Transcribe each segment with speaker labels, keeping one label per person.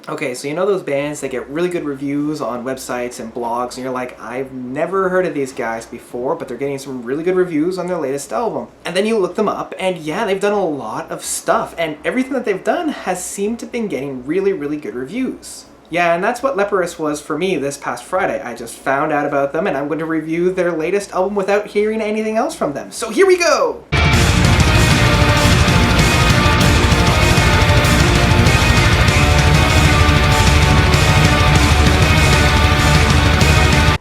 Speaker 1: Okay, so you know those bands that get really good reviews on websites and blogs, and you're like, I've never heard of these guys before, but they're getting some really good reviews on their latest album. And then you look them up, and yeah, they've done a lot of stuff, and everything that they've done has seemed to have been getting really, really good reviews. Yeah, and that's what Leprous was for me this past Friday. I just found out about them, and I'm going to review their latest album without hearing anything else from them. So here we go!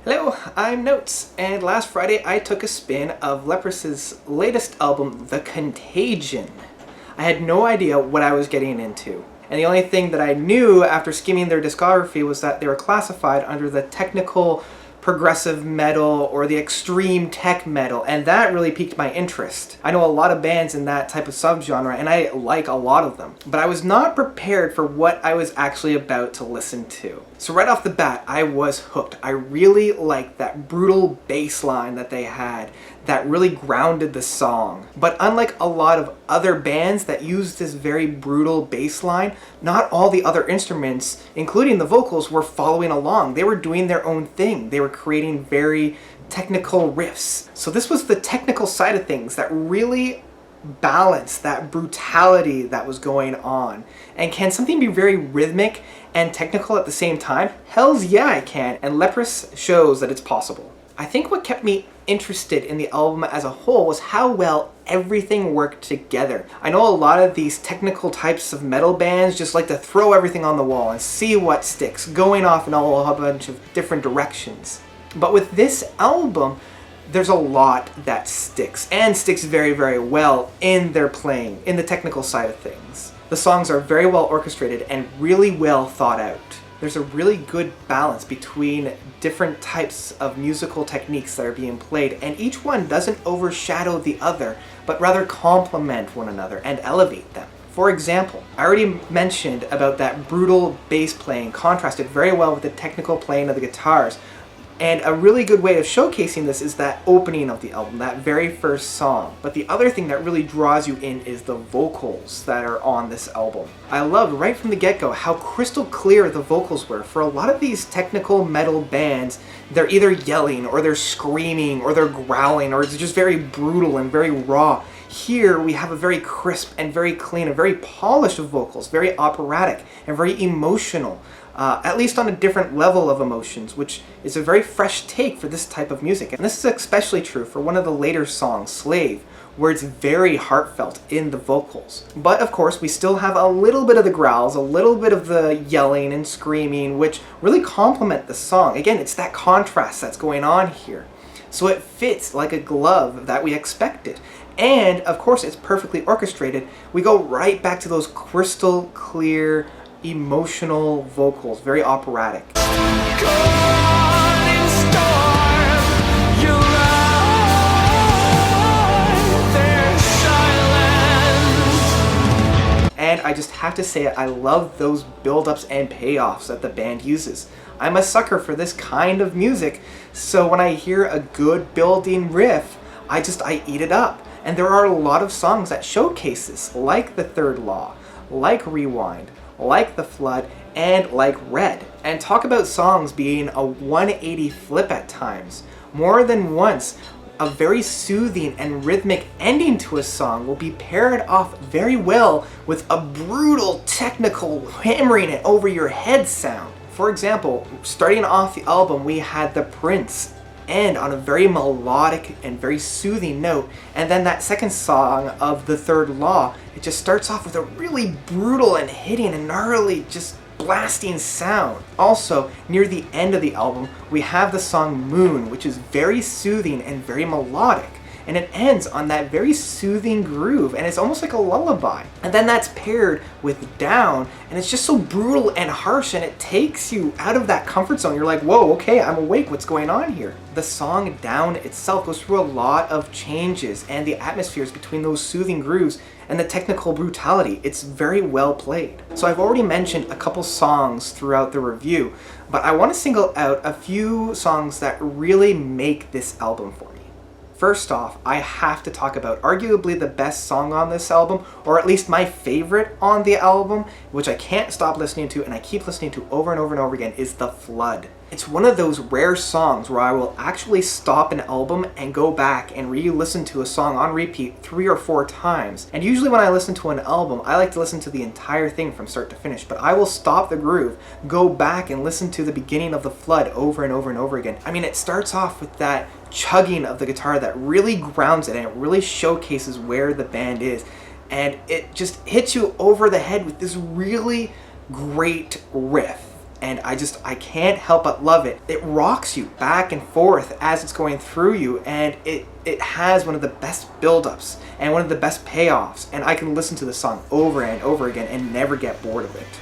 Speaker 1: Hello, I'm Notes, and last Friday I took a spin of Leprous's latest album, The Contagion. I had no idea what I was getting into, and the only thing that I knew after skimming their discography was that they were classified under the technical progressive metal or the extreme tech metal, and that really piqued my interest. I know a lot of bands in that type of subgenre, and I like a lot of them, but I was not prepared for what I was actually about to listen to. So right off the bat, I was hooked. I really liked that brutal bass line that they had that really grounded the song. But unlike a lot of other bands that use this very brutal bass line, not all the other instruments, including the vocals, were following along. They were doing their own thing. They were creating very technical riffs. So this was the technical side of things that really balanced that brutality that was going on. And can something be very rhythmic and technical at the same time? Hells yeah, it can, and Leprous shows that it's possible. I think what kept me interested in the album as a whole was how well everything worked together. I know a lot of these technical types of metal bands just like to throw everything on the wall and see what sticks, going off in a bunch of different directions. But with this album, there's a lot that sticks, and sticks very, very well in their playing, in the technical side of things. The songs are very well orchestrated and really well thought out. There's a really good balance between different types of musical techniques that are being played, and each one doesn't overshadow the other, but rather complement one another and elevate them. For example, I already mentioned about that brutal bass playing contrasted very well with the technical playing of the guitars. And a really good way of showcasing this is that opening of the album, that very first song. But the other thing that really draws you in is the vocals that are on this album. I loved right from the get-go how crystal clear the vocals were. For a lot of these technical metal bands, they're either yelling or they're screaming or they're growling, or it's just very brutal and very raw. Here we have a very crisp and very clean and very polished vocals, very operatic and very emotional. At least on a different level of emotions, which is a very fresh take for this type of music. And this is especially true for one of the later songs, Slave, where it's very heartfelt in the vocals. But of course, we still have a little bit of the growls, a little bit of the yelling and screaming, which really complement the song. Again, it's that contrast that's going on here. So it fits like a glove that we expected. And of course, it's perfectly orchestrated. We go right back to those crystal clear, emotional vocals, very operatic. And I just have to say it, I love those build-ups and payoffs that the band uses. I'm a sucker for this kind of music, so when I hear a good building riff, I eat it up. And there are a lot of songs that showcase this, like The Third Law, like Rewind, like The Flood, and like Red. And talk about songs being a 180 flip at times. More than once, a very soothing and rhythmic ending to a song will be paired off very well with a brutal technical hammering it over your head sound. For example, starting off the album, we had The Prince end on a very melodic and very soothing note, and then that second song of The Third Law, it just starts off with a really brutal and hitting and gnarly, just blasting sound. Also, near the end of the album, we have the song Moon, which is very soothing and very melodic. And it ends on that very soothing groove, and it's almost like a lullaby. And then that's paired with Down, and it's just so brutal and harsh, and it takes you out of that comfort zone. You're like, whoa, okay, I'm awake, what's going on here? The song Down itself goes through a lot of changes, and the atmospheres between those soothing grooves and the technical brutality, it's very well played. So I've already mentioned a couple songs throughout the review, but I want to single out a few songs that really make this album for me. First off, I have to talk about arguably the best song on this album, or at least my favorite on the album, which I can't stop listening to and I keep listening to over and over and over again, is The Flood. It's one of those rare songs where I will actually stop an album and go back and re-listen to a song on repeat 3 or 4 times. And usually when I listen to an album, I like to listen to the entire thing from start to finish, but I will stop the groove, go back and listen to the beginning of The Flood over and over and over again. I mean, it starts off with that chugging of the guitar that really grounds it and it really showcases where the band is. And it just hits you over the head with this really great riff. And I can't help but love it. It rocks you back and forth as it's going through you, and it has one of the best build-ups and one of the best payoffs, and I can listen to the song over and over again and never get bored of it.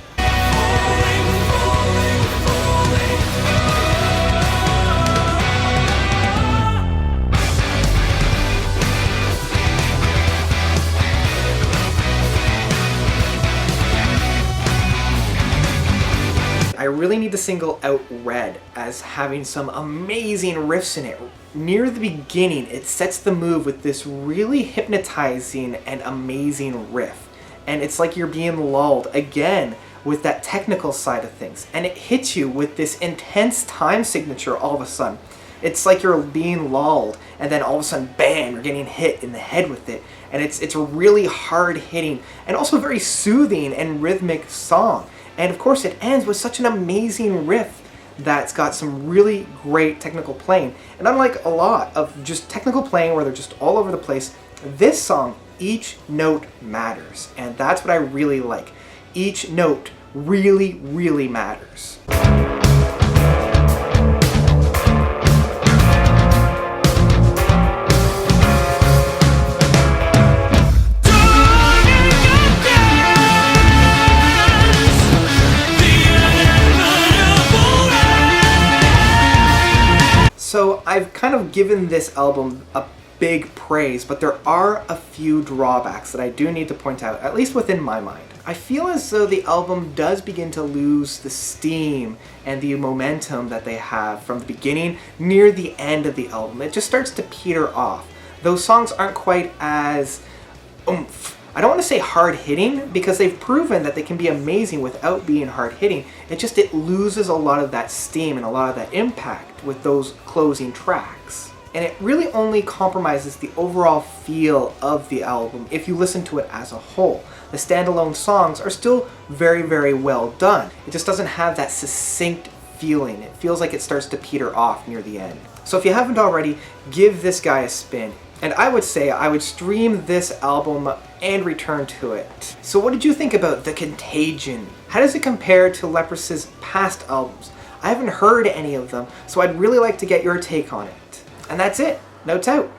Speaker 1: I really need to single out Red as having some amazing riffs in it. Near the beginning, it sets the mood with this really hypnotizing and amazing riff. And it's like you're being lulled again with that technical side of things. And it hits you with this intense time signature all of a sudden. It's like you're being lulled and then all of a sudden, bam, you're getting hit in the head with it. And it's a really hard hitting and also very soothing and rhythmic song. And of course it ends with such an amazing riff that's got some really great technical playing. And unlike a lot of just technical playing where they're just all over the place, this song, each note matters. And that's what I really like. Each note really, really matters. So I've kind of given this album a big praise, but there are a few drawbacks that I do need to point out, at least within my mind. I feel as though the album does begin to lose the steam and the momentum that they have from the beginning near the end of the album. It just starts to peter off. Those songs aren't quite as oomph. I don't want to say hard-hitting because they've proven that they can be amazing without being hard-hitting. It loses a lot of that steam and a lot of that impact with those closing tracks. And it really only compromises the overall feel of the album if you listen to it as a whole. The standalone songs are still very, very well done. It just doesn't have that succinct feeling. It feels like it starts to peter off near the end. So if you haven't already, give this guy a spin. And I would say I would stream this album and return to it. So what did you think about The Contagion? How does it compare to Leprous's past albums? I haven't heard any of them, so I'd really like to get your take on it. And that's it. Notes out.